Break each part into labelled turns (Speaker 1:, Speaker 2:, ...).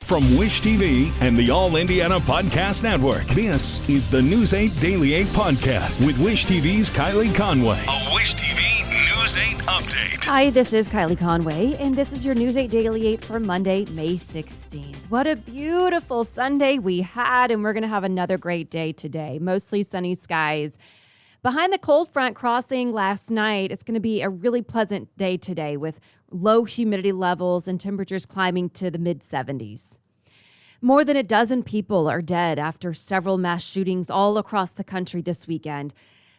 Speaker 1: From Wish TV and the All Indiana Podcast Network, this is the News 8 Daily 8 Podcast with Wish TV's Kylie Conway. A Wish TV News 8 update.
Speaker 2: Hi, this is Kylie Conway, and this is your News 8 Daily 8 for Monday, May 16th. What a beautiful Sunday we had, and we're going to have another great day today. Mostly sunny skies. Behind the cold front crossing last night, it's going to be a really pleasant day today with low humidity levels and temperatures climbing to the mid-70s. More than a dozen people are dead after several mass shootings all across the country this weekend.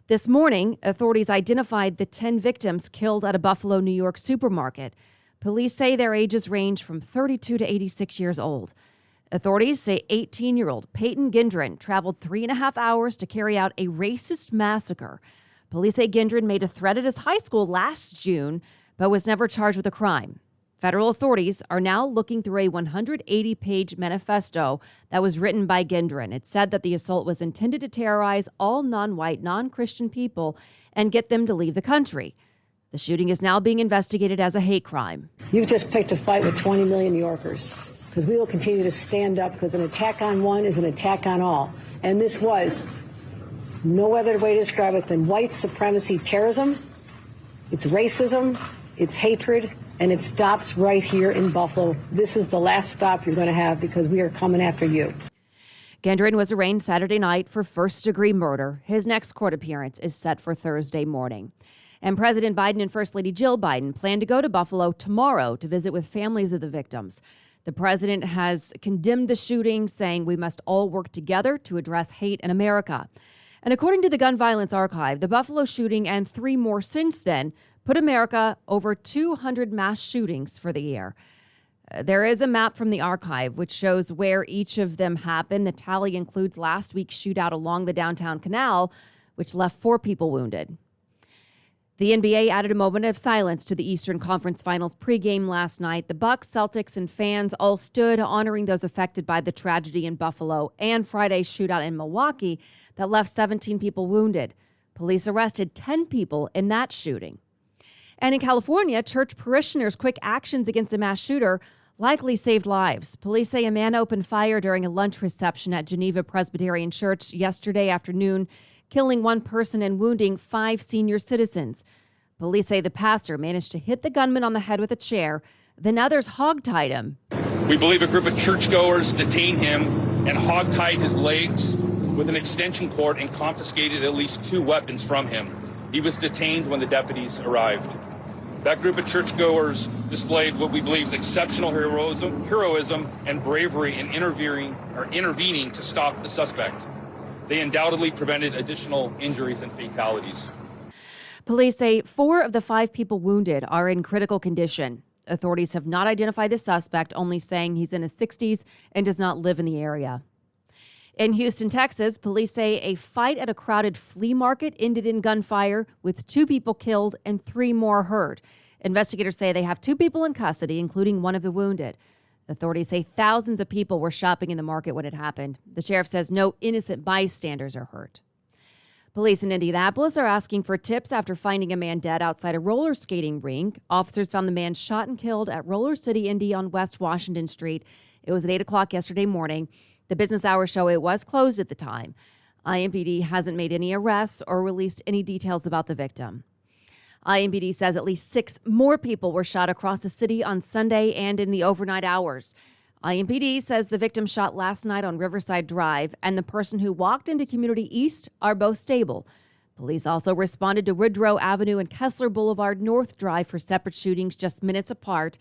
Speaker 2: This morning, authorities identified the 10 victims killed at a Buffalo, New York supermarket. Police say their ages range from 32 to 86 years old. Authorities say 18-year-old Peyton Gendron traveled 3.5 hours to carry out a racist massacre. Police say Gendron made a threat at his high school last June, but was never charged with a crime. Federal authorities are now looking through a 180-page manifesto that was written by Gendron. It said that the assault was intended to terrorize all non-white, non-Christian people and get them to leave the country. The shooting is now being investigated as a hate crime.
Speaker 3: You've just picked a fight with 20 million New Yorkers, because we will continue to stand up, because an attack on one is an attack on all. And this was no other way to describe it than white supremacy terrorism. It's racism. It's hatred, and it stops right here in Buffalo. This is the last stop you're going to have, because we are coming after you.
Speaker 2: Gendron was arraigned Saturday night for first-degree murder. His next court appearance is set for Thursday morning. And President Biden and First Lady Jill Biden plan to go to Buffalo tomorrow to visit with families of the victims. The president has condemned the shooting, saying we must all work together to address hate in America. And according to the Gun Violence Archive, the Buffalo shooting and 3 more since then put America over 200 mass shootings for the year. There is a map from the archive which shows where each of them happened. The tally includes last week's shootout along the downtown canal, which left 4 people wounded. The NBA added a moment of silence to the Eastern Conference Finals pregame last night. The Bucks, Celtics, and fans all stood honoring those affected by the tragedy in Buffalo and Friday's shootout in Milwaukee that left 17 people wounded. Police arrested 10 people in that shooting. And in California, church parishioners' quick actions against a mass shooter likely saved lives. Police say a man opened fire during a lunch reception at Geneva Presbyterian Church yesterday afternoon, killing 1 person and wounding 5 senior citizens. Police say the pastor managed to hit the gunman on the head with a chair, then others hogtied him.
Speaker 4: We believe a group of churchgoers detained him and hogtied his legs with an extension cord and confiscated at least 2 weapons from him. He was detained when the deputies arrived. That group of churchgoers displayed what we believe is exceptional heroism and bravery in intervening to stop the suspect. They undoubtedly prevented additional injuries and fatalities.
Speaker 2: Police say 4 of the 5 people wounded are in critical condition. Authorities have not identified the suspect, only saying he's in his 60s and does not live in the area. In Houston, Texas, police say a fight at a crowded flea market ended in gunfire with 2 people killed and 3 more hurt. Investigators say they have 2 people in custody, including one of the wounded. Authorities say thousands of people were shopping in the market when it happened. The sheriff says no innocent bystanders are hurt. Police in Indianapolis are asking for tips after finding a man dead outside a roller skating rink. Officers found the man shot and killed at Roller City, Indy on West Washington Street. It was at 8 o'clock yesterday morning. The business hours show it was closed at the time. IMPD hasn't made any arrests or released any details about the victim. IMPD says at least 6 more people were shot across the city on Sunday and in the overnight hours. IMPD says the victim shot last night on Riverside Drive and the person who walked into Community East are both stable. Police also responded to Woodrow Avenue and Kessler Boulevard North Drive for separate shootings just minutes apart.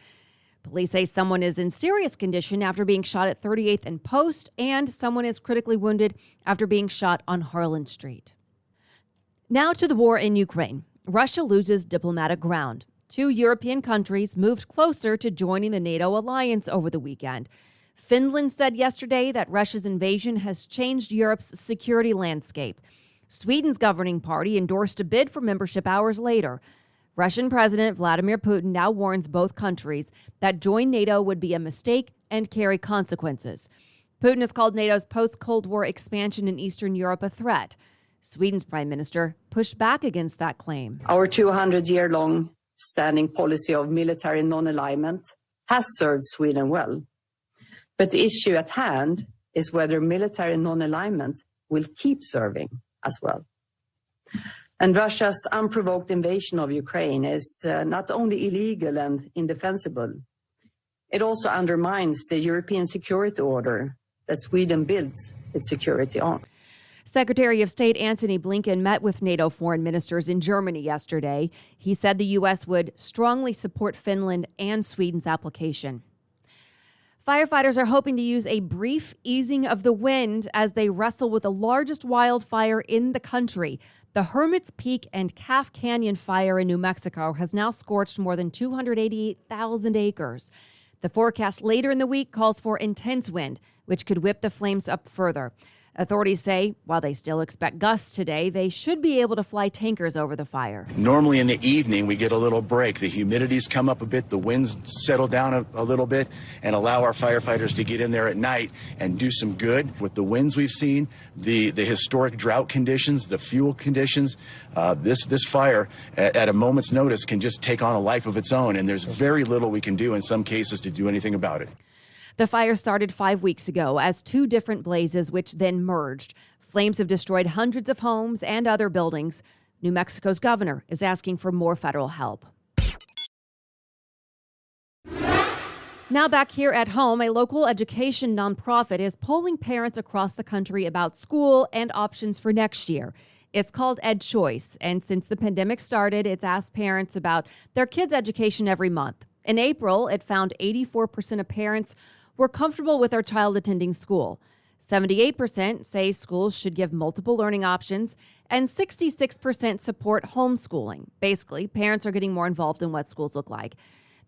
Speaker 2: Police say someone is in serious condition after being shot at 38th and Post, and someone is critically wounded after being shot on Harlan Street. Now to the war in Ukraine. Russia loses diplomatic ground. 2 European countries moved closer to joining the NATO alliance over the weekend. Finland said yesterday that Russia's invasion has changed Europe's security landscape. Sweden's governing party endorsed a bid for membership hours later. Russian President Vladimir Putin now warns both countries that join NATO would be a mistake and carry consequences. Putin has called NATO's post-Cold War expansion in Eastern Europe a threat. Sweden's prime minister pushed back against that claim.
Speaker 5: Our 200-year-long standing policy of military non-alignment has served Sweden well. But the issue at hand is whether military non-alignment will keep serving as well. And Russia's unprovoked invasion of Ukraine is not only illegal and indefensible, it also undermines the European security order that Sweden builds its security on.
Speaker 2: Secretary of State Antony Blinken met with NATO foreign ministers in Germany yesterday. He said the U.S. would strongly support Finland and Sweden's application. Firefighters are hoping to use a brief easing of the wind as they wrestle with the largest wildfire in the country. The Hermit's Peak and Calf Canyon fire in New Mexico has now scorched more than 288,000 acres. The forecast later in the week calls for intense wind, which could whip the flames up further. Authorities say while they still expect gusts today, they should be able to fly tankers over the fire.
Speaker 6: Normally in the evening, we get a little break. The humidities come up a bit, the winds settle down a little bit, and allow our firefighters to get in there at night and do some good. With the winds we've seen, the historic drought conditions, the fuel conditions, this fire at a moment's notice can just take on a life of its own, and there's very little we can do in some cases to do anything about it.
Speaker 2: The fire started 5 weeks ago as two different blazes, which then merged. Flames have destroyed hundreds of homes and other buildings. New Mexico's governor is asking for more federal help. Now back here at home, a local education nonprofit is polling parents across the country about school and options for next year. It's called Ed Choice, and since the pandemic started, it's asked parents about their kids' education every month. In April, it found 84% of parents were comfortable with their child attending school. 78% say schools should give multiple learning options, and 66% support homeschooling. Basically, parents are getting more involved in what schools look like.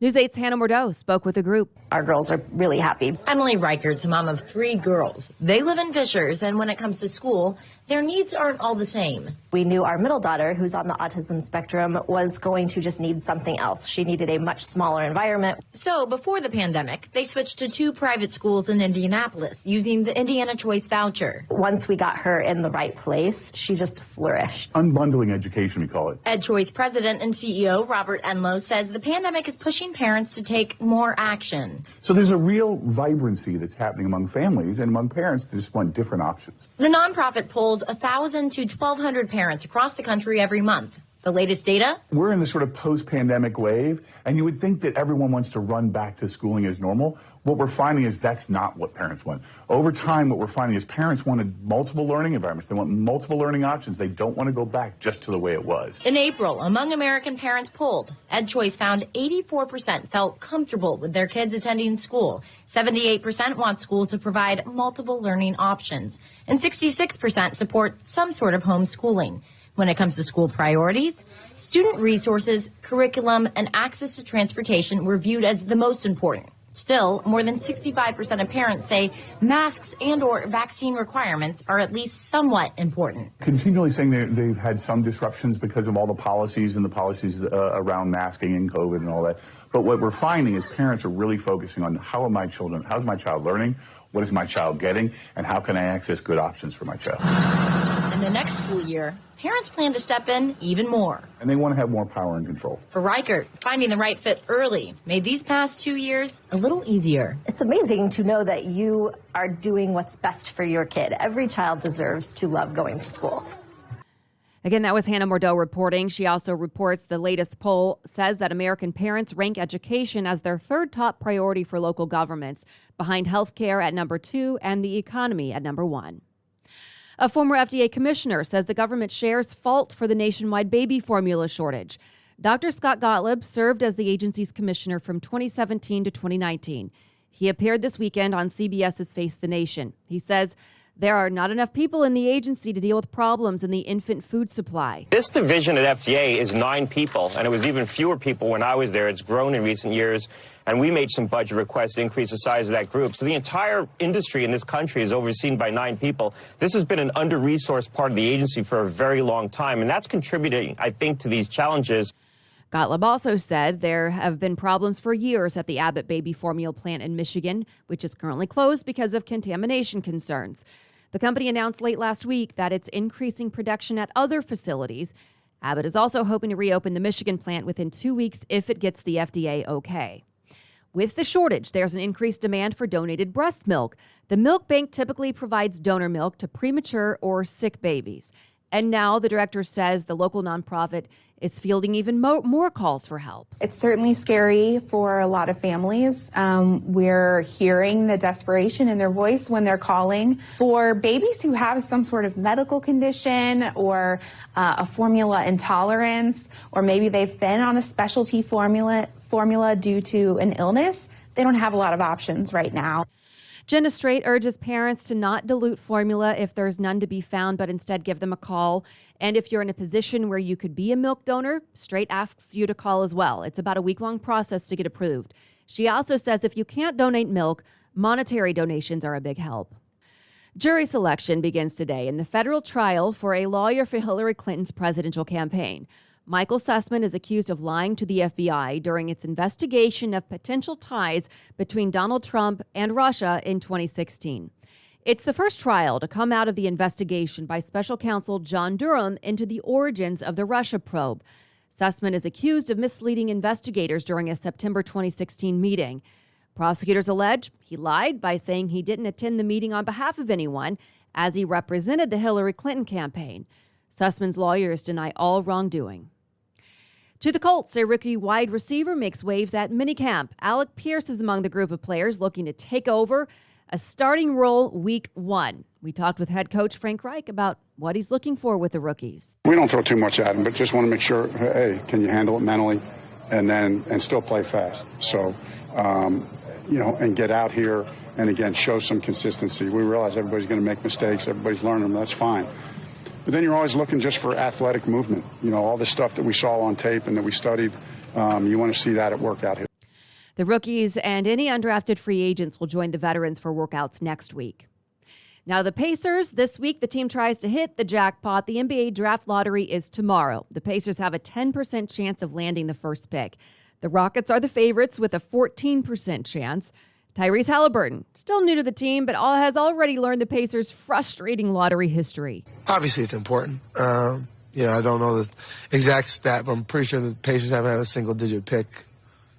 Speaker 2: News 8's Hannah Mordeau spoke with the group.
Speaker 7: Our girls are really happy.
Speaker 8: Emily Reichert's a mom of 3 girls. They live in Fishers, and when it comes to school, their needs aren't all the same.
Speaker 7: We knew our middle daughter, who's on the autism spectrum, was going to just need something else. She needed a much smaller environment.
Speaker 8: So before the pandemic, they switched to 2 private schools in Indianapolis using the Indiana Choice voucher.
Speaker 7: Once we got her in the right place, she just flourished.
Speaker 9: Unbundling education, we call it.
Speaker 8: Ed Choice president and CEO Robert Enlow says the pandemic is pushing parents to take more action.
Speaker 9: So there's a real vibrancy that's happening among families and among parents that just want different options.
Speaker 8: The nonprofit polls 1,000 to 1,200 parents across the country every month. The latest data?
Speaker 9: We're in this sort of post-pandemic wave, and you would think that everyone wants to run back to schooling as normal. What we're finding is that's not what parents want. Over time, what we're finding is parents wanted multiple learning environments. They want multiple learning options. They don't want to go back just to the way it was.
Speaker 8: In April, among American parents polled, Ed Choice found 84% felt comfortable with their kids attending school. 78% want schools to provide multiple learning options. And 66% support some sort of homeschooling. When it comes to school priorities, student resources, curriculum, and access to transportation were viewed as the most important. Still, more than 65% of parents say masks and or vaccine requirements are at least somewhat important.
Speaker 9: Continually saying they've had some disruptions because of all the policies and the policies around masking and COVID and all that. But what we're finding is parents are really focusing on how's my child learning, what is my child getting, and how can I access good options for my child.
Speaker 8: In the next school year, parents plan to step in even more.
Speaker 9: And they want to have more power and control.
Speaker 8: For Reichert, finding the right fit early made these past 2 years a little easier.
Speaker 7: It's amazing to know that you are doing what's best for your kid. Every child deserves to love going to school.
Speaker 2: Again, that was Hannah Mordeau reporting. She also reports the latest poll says that American parents rank education as their 3rd top priority for local governments, behind health care at number 2 and the economy at number 1. A former FDA commissioner says the government shares fault for the nationwide baby formula shortage. Dr. Scott Gottlieb served as the agency's commissioner from 2017 to 2019. He appeared this weekend on CBS's Face the Nation. He says there are not enough people in the agency to deal with problems in the infant food supply.
Speaker 10: This division at FDA is 9 people, and it was even fewer people when I was there. It's grown in recent years, and we made some budget requests to increase the size of that group. So the entire industry in this country is overseen by 9 people. This has been an under-resourced part of the agency for a very long time, and that's contributing, I think, to these challenges.
Speaker 2: Gottlieb also said there have been problems for years at the Abbott baby formula plant in Michigan, which is currently closed because of contamination concerns. The company announced late last week that it's increasing production at other facilities. Abbott is also hoping to reopen the Michigan plant within 2 weeks if it gets the FDA okay. With the shortage, there's an increased demand for donated breast milk. The milk bank typically provides donor milk to premature or sick babies. And now the director says the local nonprofit is fielding even more calls for help.
Speaker 11: It's certainly scary for a lot of families. We're hearing the desperation in their voice when they're calling. For babies who have some sort of medical condition or a formula intolerance, or maybe they've been on a specialty formula due to an illness, they don't have a lot of options right now.
Speaker 2: Jenna Strait urges parents to not dilute formula if there's none to be found, but instead give them a call. And if you're in a position where you could be a milk donor, Strait asks you to call as well. It's about a week-long process to get approved. She also says if you can't donate milk, monetary donations are a big help. Jury selection begins today in the federal trial for a lawyer for Hillary Clinton's presidential campaign. Michael Sussman is accused of lying to the FBI during its investigation of potential ties between Donald Trump and Russia in 2016. It's the first trial to come out of the investigation by special counsel John Durham into the origins of the Russia probe. Sussman is accused of misleading investigators during a September 2016 meeting. Prosecutors allege he lied by saying he didn't attend the meeting on behalf of anyone, as he represented the Hillary Clinton campaign. Sussman's lawyers deny all wrongdoing. To the Colts, a rookie wide receiver makes waves at minicamp. Alec Pierce is among the group of players looking to take over a starting role week 1. We talked with head coach Frank Reich about what he's looking for with the rookies.
Speaker 12: We don't throw too much at him, but just want to make sure, hey, can you handle it mentally and still play fast? So, and get out here and, again, show some consistency. We realize everybody's going to make mistakes. Everybody's learning them. That's fine. But then you're always looking just for athletic movement. All the stuff that we saw on tape and that we studied, you want to see that at work out here.
Speaker 2: The rookies and any undrafted free agents will join the veterans for workouts next week. Now, the Pacers, this week the team tries to hit the jackpot. The NBA draft lottery is tomorrow. The Pacers have a 10% chance of landing the first pick. The Rockets are the favorites with a 14% chance. Tyrese Halliburton, still new to the team, but has already learned the Pacers' frustrating lottery history.
Speaker 13: Obviously, it's important. I don't know the exact stat, but I'm pretty sure the Pacers haven't had a single-digit pick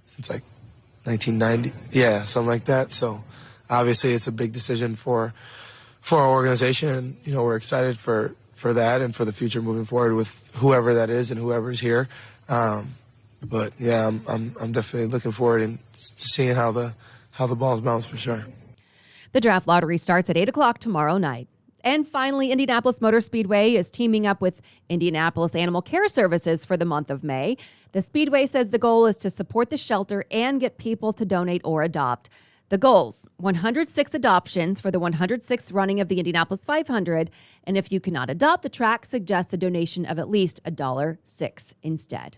Speaker 13: since, 1990. Yeah, something like that. So, obviously, it's a big decision for our organization, and, we're excited for that and for the future moving forward with whoever that is and whoever's here. But, yeah, I'm definitely looking forward to seeing how the balls bounce for sure.
Speaker 2: The draft lottery starts at 8 o'clock tomorrow night. And finally, Indianapolis Motor Speedway is teaming up with Indianapolis Animal Care Services for the month of May. The Speedway says the goal is to support the shelter and get people to donate or adopt. The goals, 106 adoptions for the 106th running of the Indianapolis 500. And if you cannot adopt, the track suggests a donation of at least $1.06 instead.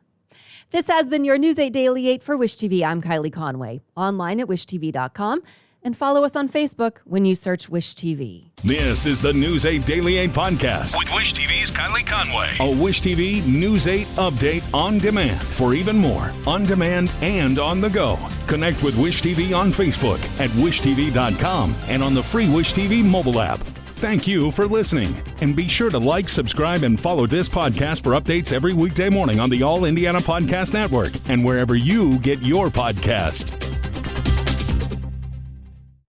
Speaker 2: This has been your News 8 Daily 8 for Wish TV. I'm Kylie Conway, online at wishtv.com, and follow us on Facebook when you search Wish TV.
Speaker 1: This is the News 8 Daily 8 podcast with Wish TV's Kylie Conway. A Wish TV News 8 update on demand for even more on demand and on the go. Connect with Wish TV on Facebook at wishtv.com and on the free Wish TV mobile app. Thank you for listening, and be sure to like, subscribe, and follow this podcast for updates every weekday morning on the All Indiana Podcast Network and wherever you get your podcast.